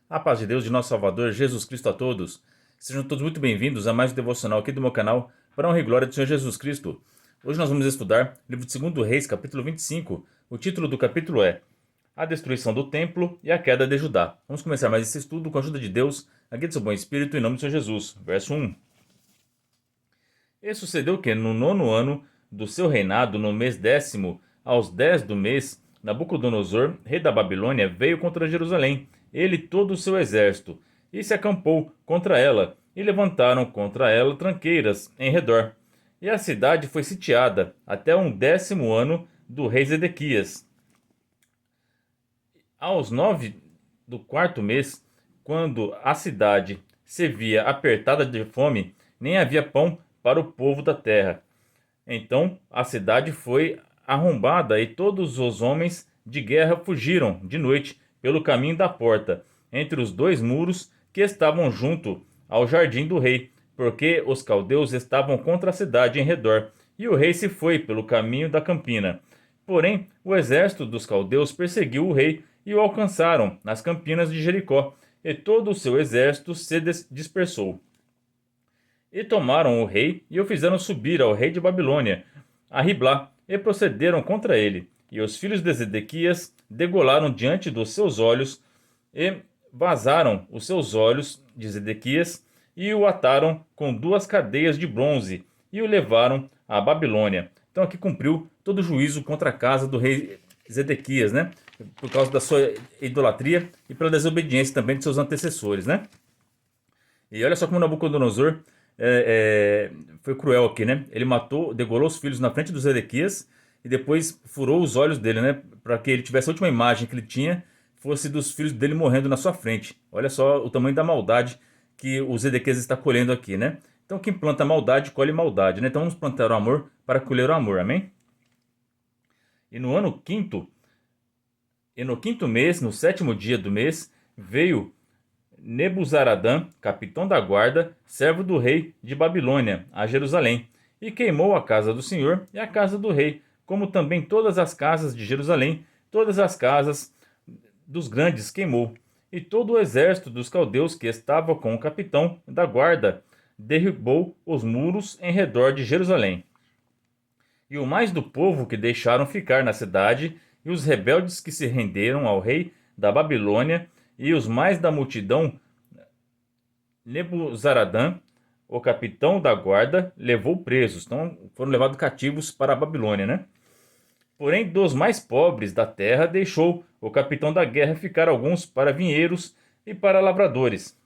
A paz de Deus, de nosso Salvador, Jesus Cristo a todos. Sejam todos muito bem-vindos a mais um devocional aqui do meu canal, para a honra e glória do Senhor Jesus Cristo. Hoje nós vamos estudar o livro de 2 Reis, capítulo 25. O título do capítulo é A Destruição do Templo e a Queda de Judá. Vamos começar mais esse estudo com a ajuda de Deus, aqui do seu bom Espírito, em nome do Senhor Jesus. Verso 1. E sucedeu que, no 9º ano do seu reinado, no mês 10º, aos 10 do mês, Nabucodonosor, rei da Babilônia, veio contra Jerusalém, ele e todo o seu exército, e se acampou contra ela, e levantaram contra ela tranqueiras em redor. E a cidade foi sitiada até o 10º ano do rei Zedequias. Aos 9 do 4º mês, quando a cidade se via apertada de fome, nem havia pão para o povo da terra. Então a cidade foi arrombada e todos os homens de guerra fugiram de noite pelo caminho da porta, entre os dois muros que estavam junto ao jardim do rei, porque os caldeus estavam contra a cidade em redor, e o rei se foi pelo caminho da campina. Porém, o exército dos caldeus perseguiu o rei e o alcançaram nas campinas de Jericó, e todo o seu exército se dispersou. E tomaram o rei e o fizeram subir ao rei de Babilônia, a Riblá, e procederam contra ele. E os filhos de Zedequias degolaram diante dos seus olhos e vazaram os seus olhos de Zedequias e o ataram com 2 cadeias de bronze e o levaram à Babilônia. Então aqui cumpriu todo o juízo contra a casa do rei Zedequias, né? Por causa da sua idolatria e pela desobediência também de seus antecessores, né? E olha só como Nabucodonosor foi cruel aqui, né? Ele matou, degolou os filhos na frente dos Zedequias e depois furou os olhos dele, né? Para que ele tivesse a última imagem que ele tinha fosse dos filhos dele morrendo na sua frente. Olha só o tamanho da maldade que o Zedequias está colhendo aqui, né? Então quem planta maldade, colhe maldade, né? Então vamos plantar o amor para colher o amor, amém? E no quinto mês, no 7º dia do mês, veio Nebuzaradã, capitão da guarda, servo do rei de Babilônia, a Jerusalém, e queimou a casa do Senhor e a casa do rei, como também todas as casas de Jerusalém, todas as casas dos grandes queimou. E todo o exército dos caldeus que estava com o capitão da guarda derribou os muros em redor de Jerusalém. E o mais do povo que deixaram ficar na cidade, e os rebeldes que se renderam ao rei da Babilônia, e os mais da multidão, Nebuzaradã, o capitão da guarda, levou presos. Então foram levados cativos para a Babilônia, né? Porém, dos mais pobres da terra, deixou o capitão da guerra ficar alguns para vinheiros e para lavradores.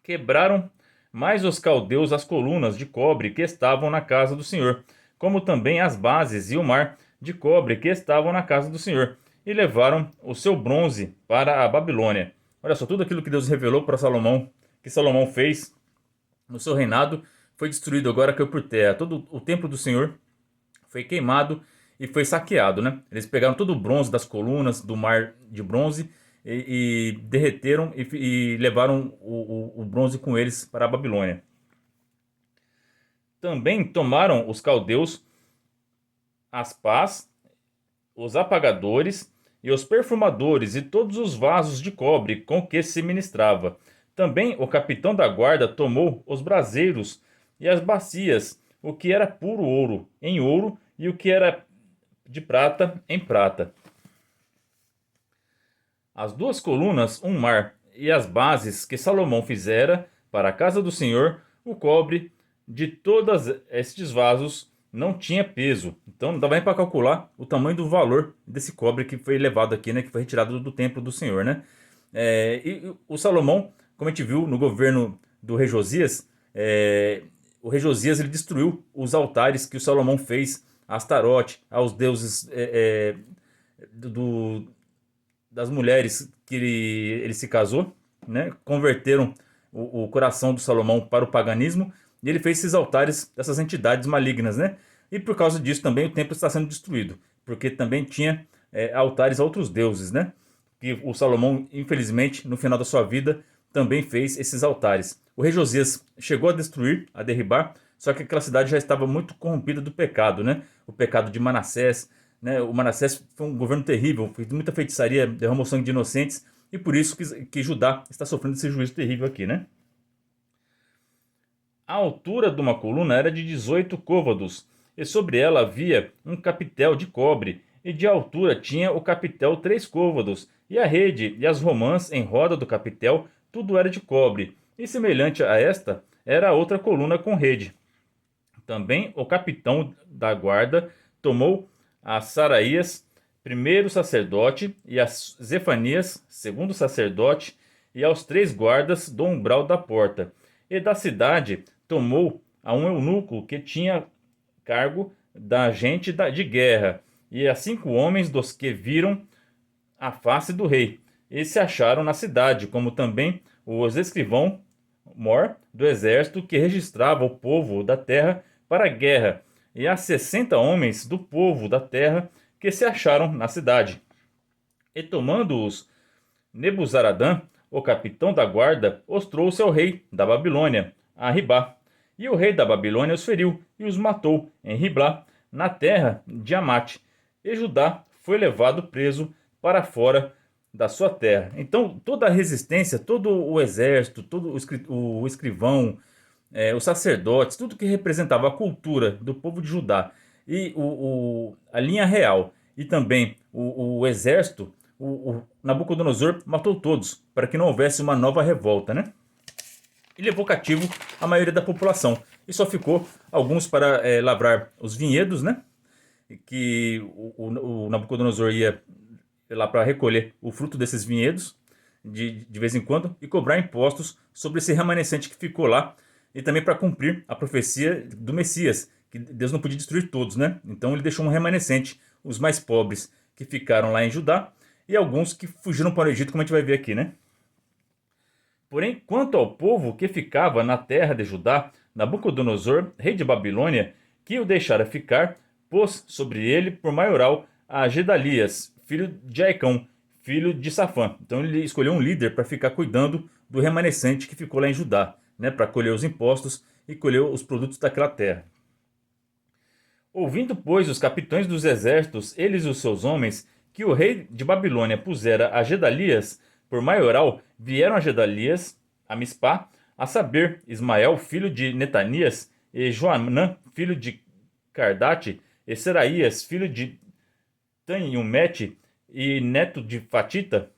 Quebraram mais os caldeus as colunas de cobre que estavam na casa do Senhor, como também as bases e o mar de cobre que estavam na casa do Senhor, e levaram o seu bronze para a Babilônia. Olha só, tudo aquilo que Deus revelou para Salomão, que Salomão fez no seu reinado, foi destruído agora, caiu por terra. Todo o templo do Senhor foi queimado e foi saqueado, né? Eles pegaram todo o bronze das colunas do mar de bronze e derreteram e levaram o bronze com eles para a Babilônia. Também tomaram os caldeus as pás, os apagadores e os perfumadores e todos os vasos de cobre com que se ministrava. Também o capitão da guarda tomou os braseiros e as bacias, o que era puro ouro, em ouro, e o que era de prata, em prata. As 2 colunas, um mar, e as bases que Salomão fizera para a casa do Senhor, o cobre de todos estes vasos não tinha peso. Então não dava nem para calcular o tamanho do valor desse cobre que foi levado aqui, né? Que foi retirado do templo do Senhor, né? E o Salomão, como a gente viu no governo do rei Josias, o rei Josias ele destruiu os altares que o Salomão fez a Astarote, aos deuses das mulheres que ele se casou, né? Converteram o coração do Salomão para o paganismo, e ele fez esses altares dessas entidades malignas, né? E por causa disso também o templo está sendo destruído, porque também tinha altares a outros deuses, né? Que o Salomão, infelizmente, no final da sua vida, também fez esses altares. O rei Josias chegou a destruir, a derribar, só que aquela cidade já estava muito corrompida do pecado, né? O pecado de Manassés, né? O Manassés foi um governo terrível, fez muita feitiçaria, derramou sangue de inocentes, e por isso que Judá está sofrendo esse juízo terrível aqui, né? A altura de uma coluna era de 18 côvados, e sobre ela havia um capitel de cobre, e de altura tinha o capitel 3 côvados, e a rede e as romãs em roda do capitel, tudo era de cobre, e semelhante a esta era a outra coluna com rede. Também o capitão da guarda tomou a Saraías, primeiro sacerdote, e a Zefanias, segundo sacerdote, e aos 3 guardas do umbral da porta. E da cidade tomou a um eunuco que tinha cargo da gente de guerra, e a 5 homens dos que viram a face do rei, e se acharam na cidade, como também os escrivão mor do exército que registrava o povo da terra para a guerra, e há 60 homens do povo da terra que se acharam na cidade. E tomando-os, Nebuzaradã, o capitão da guarda, os trouxe ao rei da Babilônia, a Ribá. E o rei da Babilônia os feriu e os matou em Riblá, na terra de Amate. E Judá foi levado preso para fora da sua terra. Então, toda a resistência, todo o exército, todo o escrivão, os sacerdotes, tudo que representava a cultura do povo de Judá e a linha real e também o exército, o Nabucodonosor matou todos para que não houvesse uma nova revolta, né? E levou cativo a maioria da população. E só ficou alguns para lavrar os vinhedos, né? Que o Nabucodonosor ia lá para recolher o fruto desses vinhedos de vez em quando e cobrar impostos sobre esse remanescente que ficou lá, e também para cumprir a profecia do Messias, que Deus não podia destruir todos, né? Então ele deixou um remanescente, os mais pobres que ficaram lá em Judá e alguns que fugiram para o Egito, como a gente vai ver aqui, né? Porém, quanto ao povo que ficava na terra de Judá, Nabucodonosor, rei de Babilônia, que o deixara ficar, pôs sobre ele por maioral a Gedalias, filho de Aicão, filho de Safã. Então ele escolheu um líder para ficar cuidando do remanescente que ficou lá em Judá, né, para colher os impostos e colher os produtos daquela terra. Ouvindo, pois, os capitães dos exércitos, eles e os seus homens, que o rei de Babilônia pusera a Gedalias por maioral, vieram a Gedalias, a Mispá, a saber, Ismael, filho de Netanias, e Joanã, filho de Cardate, e Seraías, filho de Tanhumete, e neto de Fatita,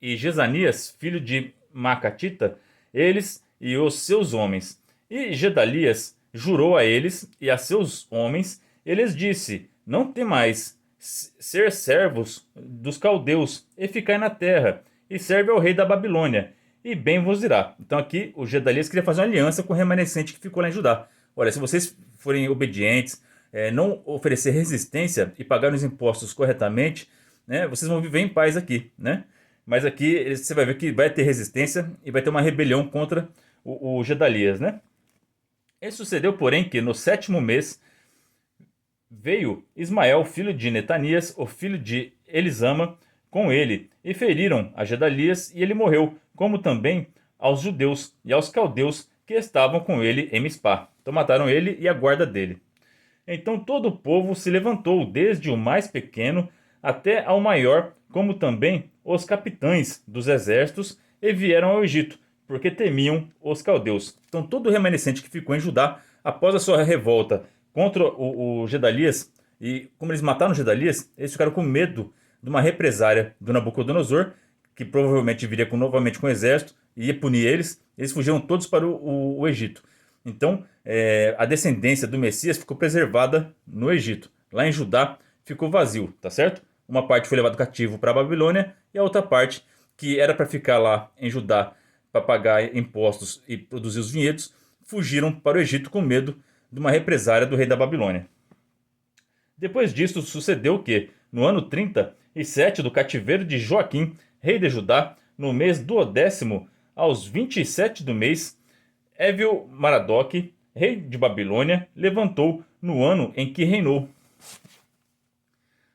e Jezanias, filho de Macatita, eles e os seus homens. E Gedalias jurou a eles e a seus homens, e lhes disse: não temais ser servos dos caldeus, e ficai na terra, e serve ao rei da Babilônia, e bem vos irá. Então aqui o Gedalias queria fazer uma aliança com o remanescente que ficou lá em Judá. Olha, se vocês forem obedientes, não oferecer resistência e pagar os impostos corretamente, né, vocês vão viver em paz aqui, né? Mas aqui você vai ver que vai ter resistência e vai ter uma rebelião contra o Gedalias, né? E sucedeu, porém, que no 7º mês veio Ismael, filho de Netanias, o filho de Elisama, com ele, e feriram a Gedalias, e ele morreu, como também aos judeus e aos caldeus que estavam com ele em Mispá. Então mataram ele e a guarda dele. Então todo o povo se levantou, desde o mais pequeno até ao maior, como também os capitães dos exércitos, e vieram ao Egito, porque temiam os caldeus. Então todo o remanescente que ficou em Judá, após a sua revolta contra o Gedalias, e como eles mataram Gedalias, eles ficaram com medo de uma represária do Nabucodonosor, que provavelmente viria novamente com o exército e ia punir eles. Eles fugiram todos para o Egito. Então a descendência do Messias ficou preservada no Egito. Lá em Judá ficou vazio, tá certo? Uma parte foi levado cativo para a Babilônia, e a outra parte, que era para ficar lá em Judá para pagar impostos e produzir os vinhedos, fugiram para o Egito com medo de uma represária do rei da Babilônia. Depois disso, sucedeu que, no ano 37 do cativeiro de Joaquim, rei de Judá, no mês 12º, aos 27 do mês, Évil-Maradoque, rei de Babilônia, levantou no ano em que reinou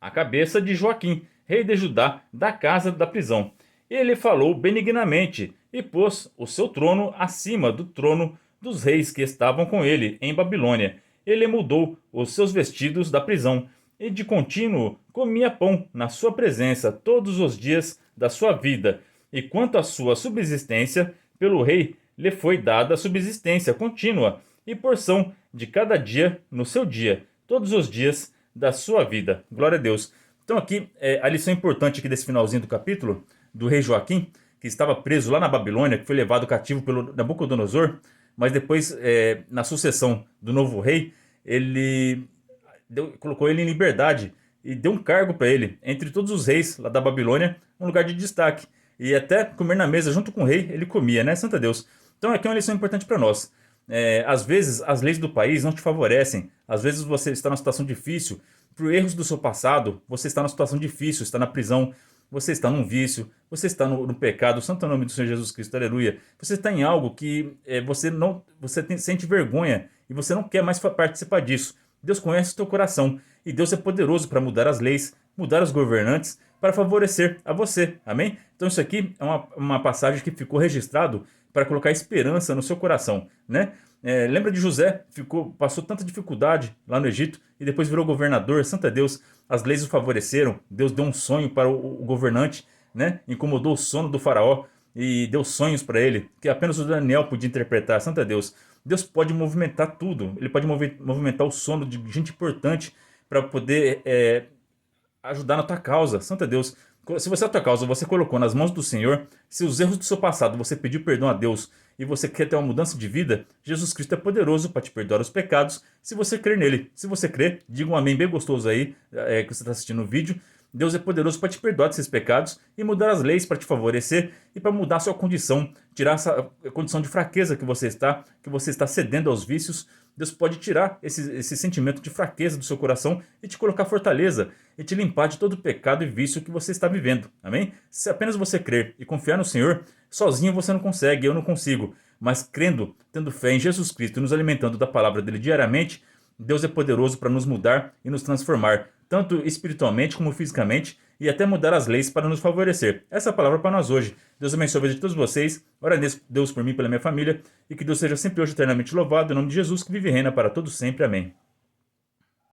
a cabeça de Joaquim, rei de Judá, da casa da prisão. Ele falou benignamente e pôs o seu trono acima do trono dos reis que estavam com ele em Babilônia. Ele mudou os seus vestidos da prisão, e de contínuo comia pão na sua presença todos os dias da sua vida. E quanto à sua subsistência, pelo rei lhe foi dada subsistência contínua e porção de cada dia no seu dia, todos os dias da sua vida. Glória a Deus. Então aqui, a lição importante aqui desse finalzinho do capítulo, do rei Joaquim, que estava preso lá na Babilônia, que foi levado cativo pelo Nabucodonosor, mas depois, na sucessão do novo rei, ele colocou ele em liberdade e deu um cargo para ele, entre todos os reis lá da Babilônia, um lugar de destaque. E até comer na mesa junto com o rei, ele comia, né? Santa Deus. Então aqui é uma lição importante para nós. Às vezes as leis do país não te favorecem, às vezes você está numa situação difícil, por erros do seu passado, você está numa situação difícil, está na prisão, você está num vício, você está no pecado, santo nome do Senhor Jesus Cristo, aleluia. Você está em algo que sente vergonha e você não quer mais participar disso. Deus conhece o teu coração e Deus é poderoso para mudar as leis, mudar os governantes, para favorecer a você, amém? Então isso aqui é uma passagem que ficou registrado para colocar esperança no seu coração, né? Lembra de José, passou tanta dificuldade lá no Egito e depois virou governador, santa Deus, as leis o favoreceram, Deus deu um sonho para o governante, né? Incomodou o sono do faraó e deu sonhos para ele, que apenas o Daniel podia interpretar, santa Deus. Deus pode movimentar tudo, ele pode movimentar o sono de gente importante para poder ajudar na tua causa, santa Deus. Se você a tua causa você colocou nas mãos do Senhor, se os erros do seu passado você pediu perdão a Deus e você quer ter uma mudança de vida, Jesus Cristo é poderoso para te perdoar os pecados, se você crer nele. Se você crer, diga um amém bem gostoso aí, que você está assistindo o vídeo. Deus é poderoso para te perdoar desses pecados e mudar as leis para te favorecer e para mudar a sua condição, tirar essa condição de fraqueza que você está cedendo aos vícios. Deus pode tirar esse sentimento de fraqueza do seu coração e te colocar fortaleza e te limpar de todo pecado e vício que você está vivendo, amém? Se apenas você crer e confiar no Senhor, sozinho você não consegue, eu não consigo, mas crendo, tendo fé em Jesus Cristo e nos alimentando da palavra dele diariamente, Deus é poderoso para nos mudar e nos transformar, tanto espiritualmente como fisicamente, e até mudar as leis para nos favorecer. Essa é a palavra para nós hoje. Deus abençoe a vida de todos vocês. Ora Deus por mim e pela minha família, e que Deus seja sempre hoje eternamente louvado, em nome de Jesus, que vive e reina para todos sempre. Amém.